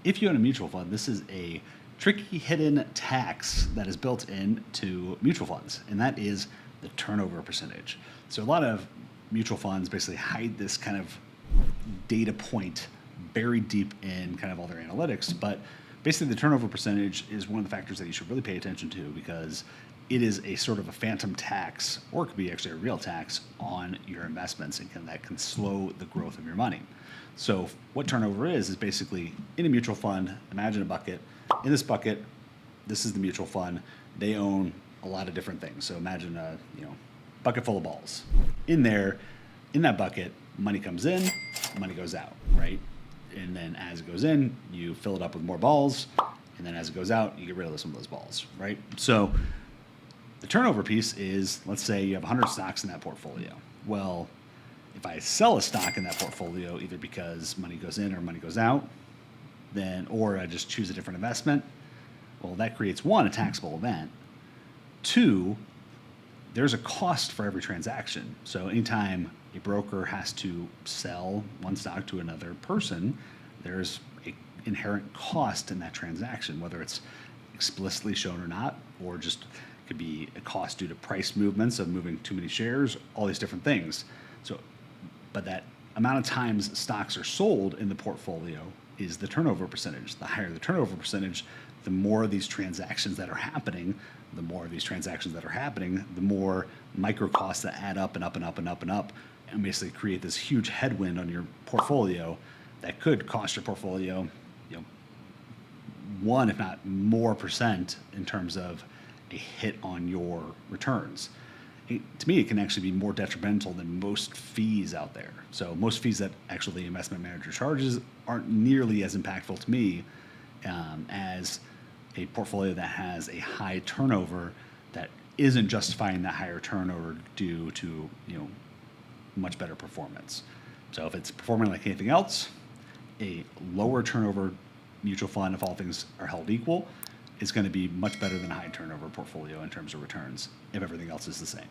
if you own a mutual fund, this is a tricky hidden tax that is built into mutual funds, and that is the turnover percentage. So a lot of mutual funds basically hide this kind of data point buried deep in kind of all their analytics, but basically the turnover percentage is one of the factors that you should really pay attention to, because it is a sort of a phantom tax, or it could be actually a real tax on your investments, and that can slow the growth of your money. So what turnover is basically, in a mutual fund, imagine a bucket. In this bucket, this is the mutual fund. They own a lot of different things. So imagine a bucket full of balls. In there, in that bucket, money comes in, money goes out, right? And then as it goes in, you fill it up with more balls, and then as it goes out, you get rid of some of those balls, right? So the turnover piece is, let's say you have 100 stocks in that portfolio. Well, if I sell a stock in that portfolio, either because money goes in or money goes out, or I just choose a different investment, well, that creates, one, a taxable event. Two, there's a cost for every transaction. So anytime a broker has to sell one stock to another person, there's an inherent cost in that transaction, whether it's explicitly shown or not, or just could be a cost due to price movements of moving too many shares, all these different things. So, but that amount of times stocks are sold in the portfolio is the turnover percentage. The higher the turnover percentage, the more of these transactions that are happening, the more micro costs that add up and up and up and up and up, and basically create this huge headwind on your portfolio that could cost your portfolio, 1, if not more percent in terms of a hit on your returns. To me, it can actually be more detrimental than most fees out there. So most fees that actually the investment manager charges aren't nearly as impactful to me as a portfolio that has a high turnover that isn't justifying that higher turnover due to much better performance. So if it's performing like anything else, a lower turnover mutual fund, if all things are held equal, is going to be much better than a high turnover portfolio in terms of returns if everything else is the same.